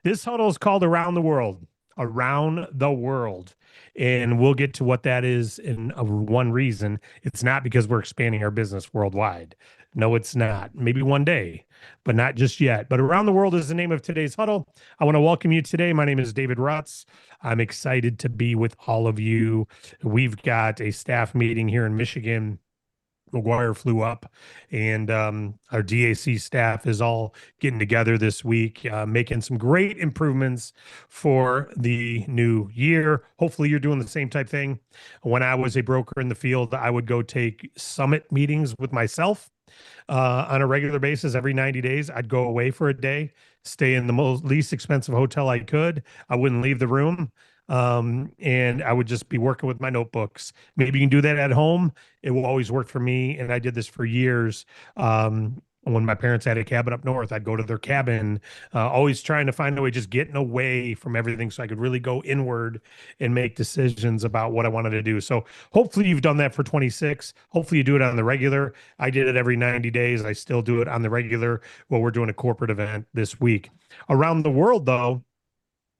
This huddle is called Around the World. Around the World. And we'll get to what that is in one reason. It's not because we're expanding our business worldwide. No, it's not. Maybe one day, but not just yet. But Around the World is the name of today's huddle. I want to welcome you today. My name is David Rutz. I'm excited to be with all of you. We've got a staff meeting here in Michigan. McGuire flew up, and our DAC staff is all getting together this week, making some great improvements for the new year. Hopefully, you're doing the same type thing. When I was a broker in the field, I would go take summit meetings with myself on a regular basis. Every 90 days, I'd go away for a day, stay in the least expensive hotel I could. I wouldn't leave the room. And I would just be working with my notebooks. Maybe you can do that at home. It will always work for me. And I did this for years. When my parents had a cabin up north, I'd go to their cabin, always trying to find a way, just getting away from everything so I could really go inward and make decisions about what I wanted to do. So hopefully you've done that for 26. Hopefully you do it on the regular. I did it every 90 days. I still do it on the regular. Well, we're doing a corporate event this week. Around the World, though,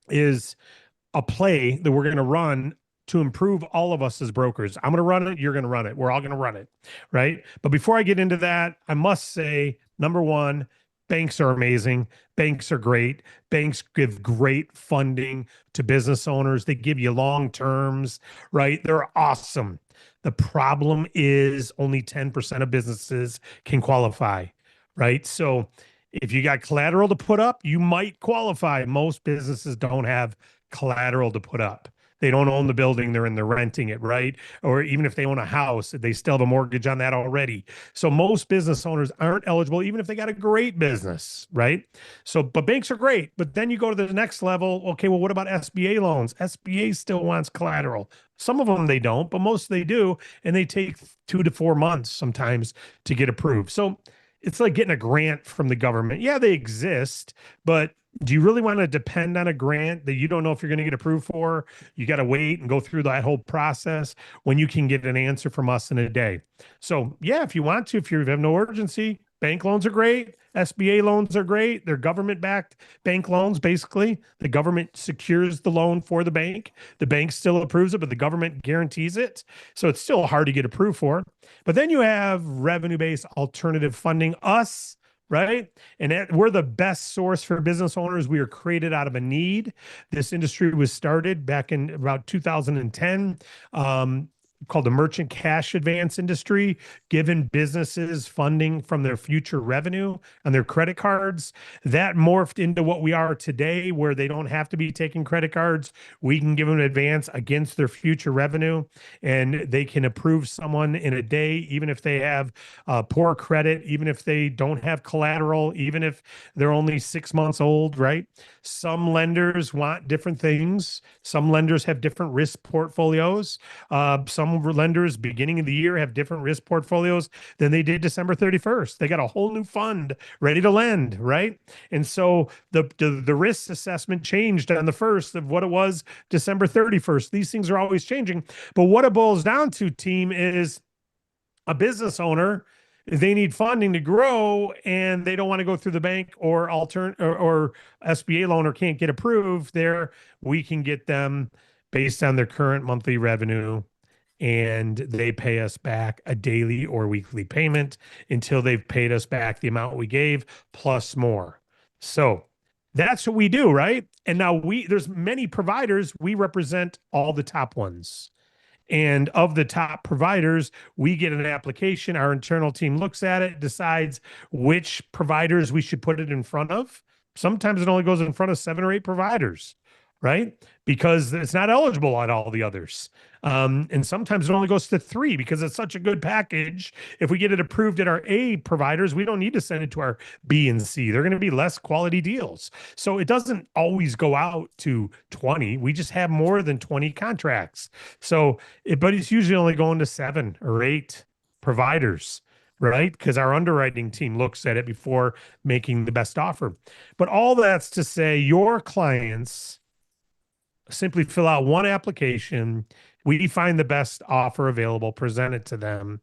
is a play that we're going to run to improve all of us as brokers. I'm going to run it. You're going to run it. We're all going to run it. Right. But before I get into that, I must say, number one, banks are amazing. Banks are great. Banks give great funding to business owners. They give you long terms, right? They're awesome. The problem is only 10% of businesses can qualify, right? So if you got collateral to put up, you might qualify. Most businesses don't have collateral to put up. They don't own the building, they're renting it, right? Or even if they own a house, they still have a mortgage on that already. So most business owners aren't eligible, even if they got a great business, right? So, but banks are great. But then you go to the next level. Okay, well, what about SBA loans? SBA still wants collateral. Some of them they don't, but most they do. And they take 2 to 4 months sometimes to get approved. So it's like getting a grant from the government. Yeah, they exist, but do you really want to depend on a grant that you don't know if you're going to get approved for? You got to wait and go through that whole process when you can get an answer from us in a day. So, yeah, if you want to, if you have no urgency, bank loans are great. SBA loans are great. They're government-backed bank loans, basically. The government secures the loan for the bank. The bank still approves it, but the government guarantees it. So it's still hard to get approved for. But then you have revenue-based alternative funding, us, right? And we're the best source for business owners. We are created out of a need. This industry was started back in about 2010. Called the merchant cash advance industry, giving businesses funding from their future revenue on their credit cards. That morphed into what we are today, where they don't have to be taking credit cards. We can give them an advance against their future revenue, and they can approve someone in a day, even if they have poor credit, even if they don't have collateral, even if they're only 6 months old, right? Some lenders want different things. Some lenders have different risk portfolios. Some lenders beginning of the year have different risk portfolios than they did December 31st. They got a whole new fund ready to lend, right? And so the risk assessment changed on the first of what it was December 31st. These things are always changing. But what it boils down to, team, is a business owner, they need funding to grow and they don't want to go through the bank or SBA loan or can't get approved there. We can get them based on their current monthly revenue, and they pay us back a daily or weekly payment until they've paid us back the amount we gave plus more. So that's what we do, right? And now there's many providers. We represent all the top ones. And of the top providers, we get an application. Our internal team looks at it, decides which providers we should put it in front of. Sometimes it only goes in front of 7 or 8 providers, right? Because it's not eligible at all the others. And sometimes it only goes to 3 because it's such a good package. If we get it approved at our A providers, we don't need to send it to our B and C. They're going to be less quality deals. So it doesn't always go out to 20. We just have more than 20 contracts. So, but it's usually only going to 7 or 8 providers, right? Because our underwriting team looks at it before making the best offer. But all that's to say, your clients simply fill out one application. We find the best offer available, present it to them.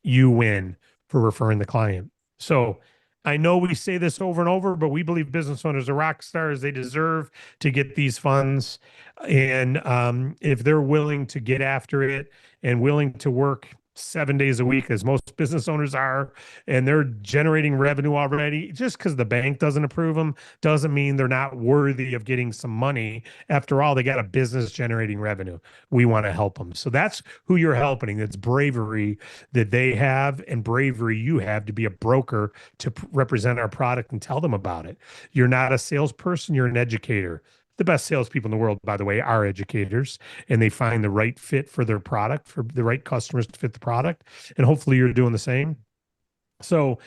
You win for referring the client. So I know we say this over and over, but we believe business owners are rock stars. They deserve to get these funds. And if they're willing to get after it and willing to work 7 days a week, as most business owners are, and they're generating revenue already, just because the bank doesn't approve them doesn't mean they're not worthy of getting some money. After all, they got a business generating revenue. We want to help them. So that's who you're helping. It's bravery that they have and bravery you have to be a broker to represent our product and tell them about it. You're not a salesperson, you're an educator. The best salespeople in the world, by the way, are educators, and they find the right fit for their product, for the right customers to fit the product. And hopefully you're doing the same. So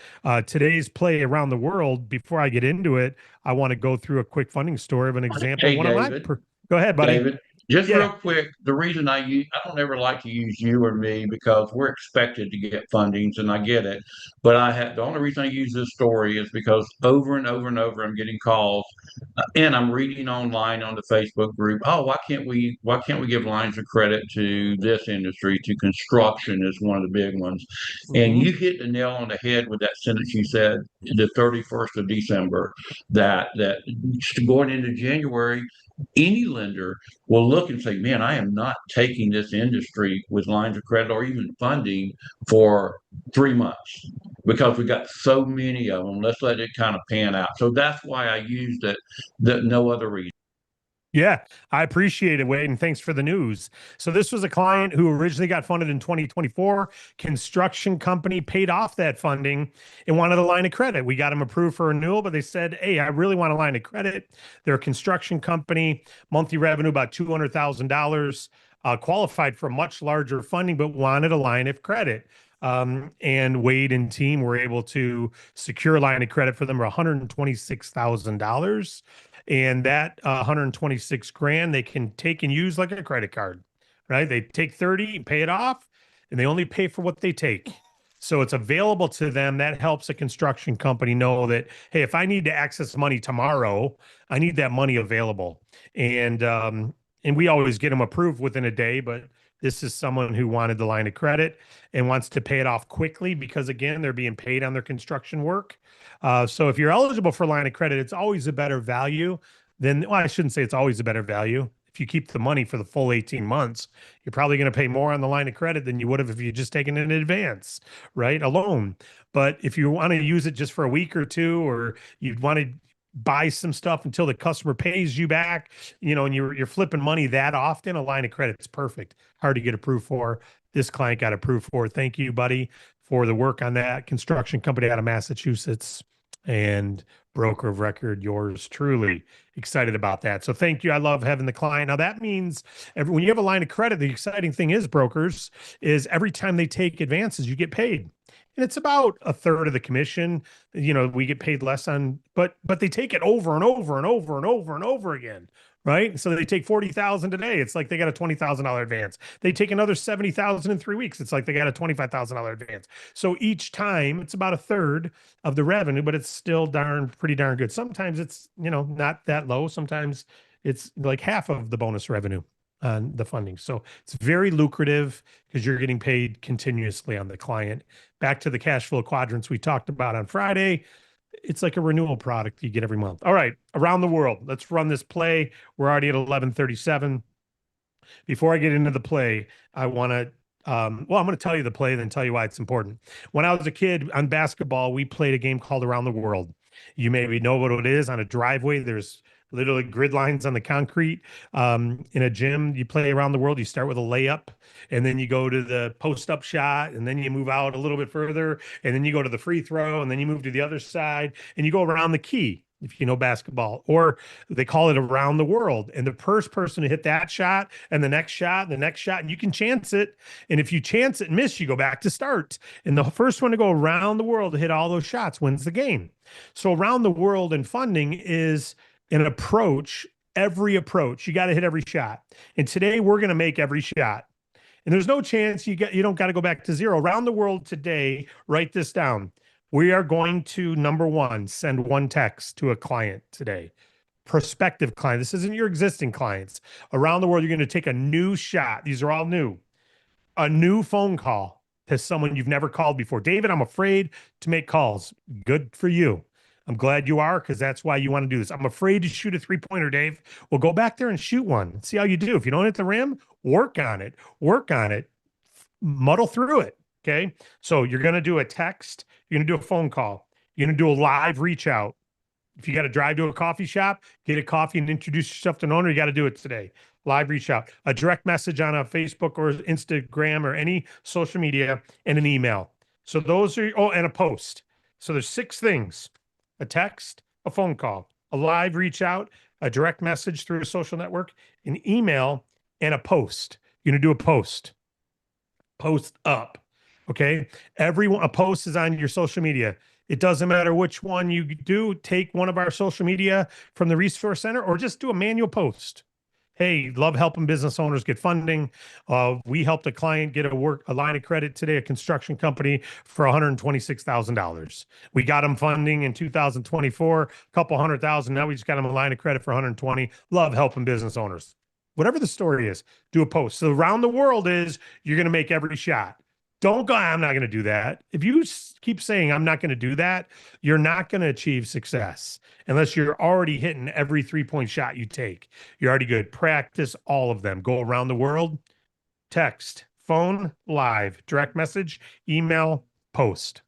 today's play around the world, before I get into it, I want to go through a quick funding story of an example. Hey, One of my, David. go ahead, buddy. David, just Yeah. real quick, the reason I don't ever like to use you or me because we're expected to get fundings and I get it. But the only reason I use this story is because over and over and over I'm getting calls and I'm reading online on the Facebook group, oh, why can't we give lines of credit to this industry, to construction is one of the big ones. And Hmm. you hit the nail on the head with that sentence you said the 31st of December, that going into January, any lender will look and say, man, I am not taking this industry with lines of credit or even funding for 3 months because we got so many of them. Let's let it kind of pan out. So that's why I used it, no other reason. Yeah, I appreciate it, Wade, and thanks for the news. So this was a client who originally got funded in 2024. Construction company paid off that funding and wanted a line of credit. We got them approved for renewal, but they said, "Hey, I really want a line of credit." They're a construction company, monthly revenue about $200,000, qualified for much larger funding, but wanted a line of credit. And Wade and team were able to secure a line of credit for them for $126,000. And that 126 grand they can take and use like a credit card, right? They take 30 and pay it off, and they only pay for what they take. So it's available to them. That helps a construction company know that, hey, if I need to access money tomorrow, I need that money available. And we always get them approved within a day, but this is someone who wanted the line of credit and wants to pay it off quickly because again, they're being paid on their construction work. So if you're eligible for line of credit, it's always a better value than, well, I shouldn't say it's always a better value. If you keep the money for the full 18 months, you're probably going to pay more on the line of credit than you would have if you just taken it in advance, right? A loan. But if you want to use it just for a week or two, or you want to buy some stuff until the customer pays you back, and you're flipping money that often, a line of credit's perfect. Hard to get approved for. This client got approved for. Thank you, buddy, for the work on that. Construction company out of Massachusetts and broker of record, yours truly. Excited about that. So thank you. I love having the client. Now that means when you have a line of credit, the exciting thing is brokers is every time they take advances, you get paid. And it's about a third of the commission. We get paid less on, but they take it over and over and over and over and over again. Right. So they take 40,000 today. It's like they got a $20,000 advance. They take another 70,000 in 3 weeks. It's like they got a $25,000 advance. So each time it's about a third of the revenue, but it's still pretty darn good. Sometimes it's, not that low. Sometimes it's like half of the bonus revenue on the funding. So it's very lucrative because you're getting paid continuously on the client. Back to the cash flow quadrants we talked about on Friday. It's like a renewal product you get every month. All right, around the world. Let's run this play. We're already at 11:37. Before I get into the play, I want to I'm going to tell you the play, then tell you why it's important. When I was a kid on basketball, we played a game called Around the World. You maybe know what it is. On a driveway, there's literally grid lines on the concrete. In a gym, you play Around the World. You start with a layup, and then you go to the post-up shot, and then you move out a little bit further, and then you go to the free throw, and then you move to the other side, and you go around the key, if you know basketball, or they call it Around the World. And the first person to hit that shot and the next shot and the next shot, and you can chance it. And if you chance it and miss, you go back to start. And the first one to go around the world to hit all those shots wins the game. So Around the World and funding is an approach. Every approach, you got to hit every shot. And today we're going to make every shot. And there's no chance you don't got to go back to zero. Around the world today, write this down. We are going to, number one, send one text to a client today. Prospective client. This isn't your existing clients. Around the world, you're going to take a new shot. These are all new. A new phone call to someone you've never called before. David, I'm afraid to make calls. Good for you. I'm glad you are, because that's why you want to do this. I'm afraid to shoot a three-pointer, Dave. Well, go back there and shoot one. See how you do. If you don't hit the rim, work on it. Work on it. Muddle through it. Okay. So you're going to do a text. You're going to do a phone call. You're going to do a live reach out. If you got to drive to a coffee shop, get a coffee and introduce yourself to an owner, you got to do it today. Live reach out, a direct message on a Facebook or Instagram or any social media, and an email. So those are, oh, and a post. So there's 6 things: a text, a phone call, a live reach out, a direct message through a social network, an email, and a post. You're going to do a post. Post up. Okay. Everyone, a post is on your social media. It doesn't matter which one you do. Take one of our social media from the resource center, or just do a manual post. Hey, love helping business owners get funding. We helped a client get a line of credit today, a construction company, for $126,000. We got them funding in 2024, a couple $100,000. Now we just got them a line of credit for 120. Love helping business owners. Whatever the story is, do a post. So around the world is, you're going to make every shot. Don't go, I'm not going to do that. If you keep saying, I'm not going to do that, you're not going to achieve success unless you're already hitting every 3-point shot you take. You're already good. Practice all of them. Go around the world, text, phone, live, direct message, email, post.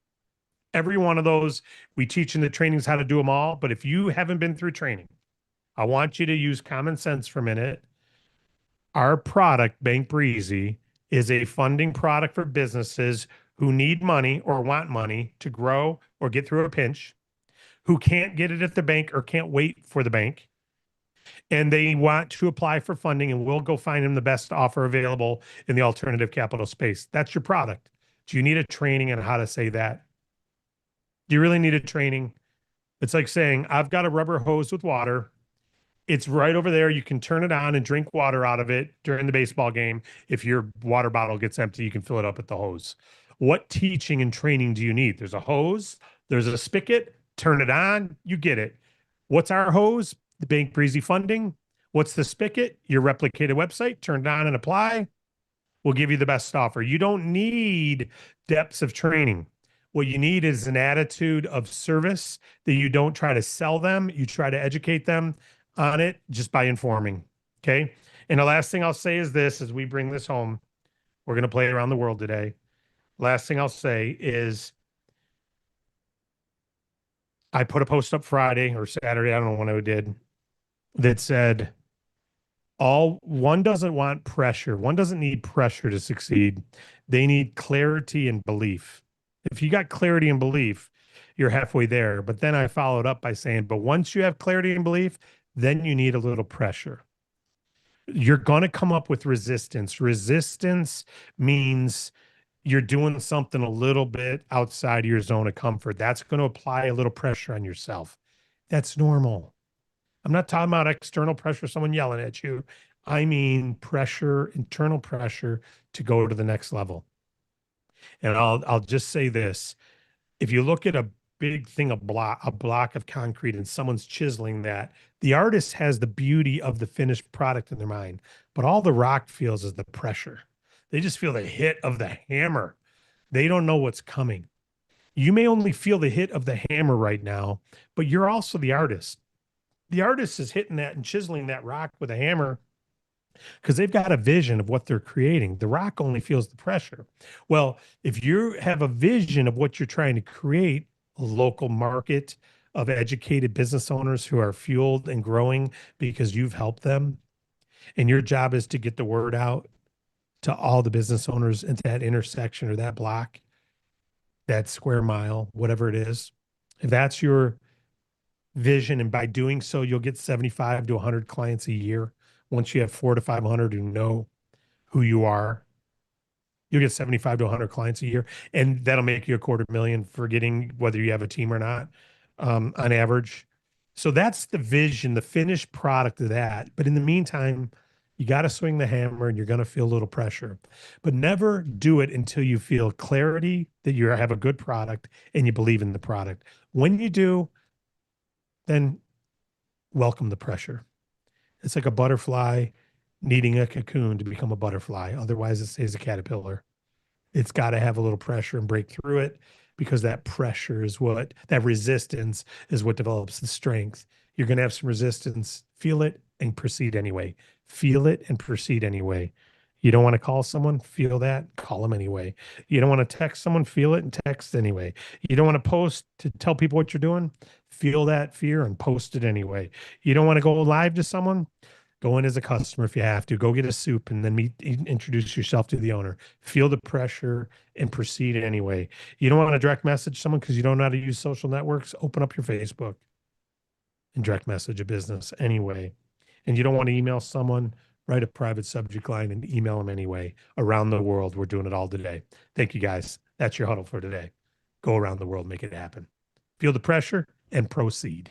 Every one of those, we teach in the trainings how to do them all. But if you haven't been through training, I want you to use common sense for a minute. Our product, Bank Breezy, is a funding product for businesses who need money or want money to grow or get through a pinch, who can't get it at the bank or can't wait for the bank, and they want to apply for funding, and we'll go find them the best offer available in the alternative capital space. That's your product. Do you need a training on how to say that? Do you really need a training? It's like saying, I've got a rubber hose with water. It's right over there. You can turn it on and drink water out of it during the baseball game. If your water bottle gets empty, you can fill it up at the hose. What teaching and training do you need? There's a hose, there's a spigot, turn it on, you get it. What's our hose? The Bank Breezy funding. What's the spigot? Your replicated website, turn it on and apply. We'll give you the best offer. You don't need depths of training. What you need is an attitude of service, that you don't try to sell them, you try to educate them on it just by informing. Okay. And the last thing I'll say is this: as we bring this home, we're going to play around the world today. Last thing I'll say is, I put a post up Friday or Saturday, I don't know when I did, that said, one doesn't want pressure. One doesn't need pressure to succeed. They need clarity and belief. If you got clarity and belief, you're halfway there. But then I followed up by saying, but once you have clarity and belief, then you need a little pressure. You're going to come up with resistance. Resistance means you're doing something a little bit outside of your zone of comfort. That's going to apply a little pressure on yourself. That's normal. I'm not talking about external pressure, someone yelling at you. I mean pressure, internal pressure to go to the next level. And I'll just say this: if you look at a big thing, a block of concrete, and someone's chiseling that, the artist has the beauty of the finished product in their mind, but all the rock feels is the pressure. They just feel the hit of the hammer. They don't know what's coming. You may only feel the hit of the hammer right now, but you're also the artist. The artist is hitting that and chiseling that rock with a hammer because they've got a vision of what they're creating. The rock only feels the pressure. Well, if you have a vision of what you're trying to create, a local market of educated business owners who are fueled and growing because you've helped them, and your job is to get the word out to all the business owners at that intersection or that block, that square mile, whatever it is. If that's your vision, and by doing so, you'll get 75 to 100 clients a year. Once you have 400 to 500 who know who you are, you'll get 75 to 100 clients a year, and that'll make you $250,000, forgetting whether you have a team or not, on average. So that's the vision, the finished product of that. But in the meantime, you got to swing the hammer, and you're going to feel a little pressure, but never do it until you feel clarity that you have a good product and you believe in the product. When you do, then welcome the pressure. It's like a butterfly needing a cocoon to become a butterfly. Otherwise, it stays a caterpillar. It's got to have a little pressure and break through it, because that pressure is what, that resistance is what develops the strength. You're going to have some resistance. Feel it and proceed anyway. Feel it and proceed anyway. You don't want to call someone, feel that, call them anyway. You don't want to text someone, feel it and text anyway. You don't want to post to tell people what you're doing, feel that fear and post it anyway. You don't want to go live to someone, go in as a customer if you have to. Go get a soup and then introduce yourself to the owner. Feel the pressure and proceed anyway. You don't want to direct message someone because you don't know how to use social networks. Open up your Facebook and direct message a business anyway. And you don't want to email someone, write a private subject line and email them anyway. Around the world, we're doing it all today. Thank you, guys. That's your huddle for today. Go around the world, make it happen. Feel the pressure and proceed.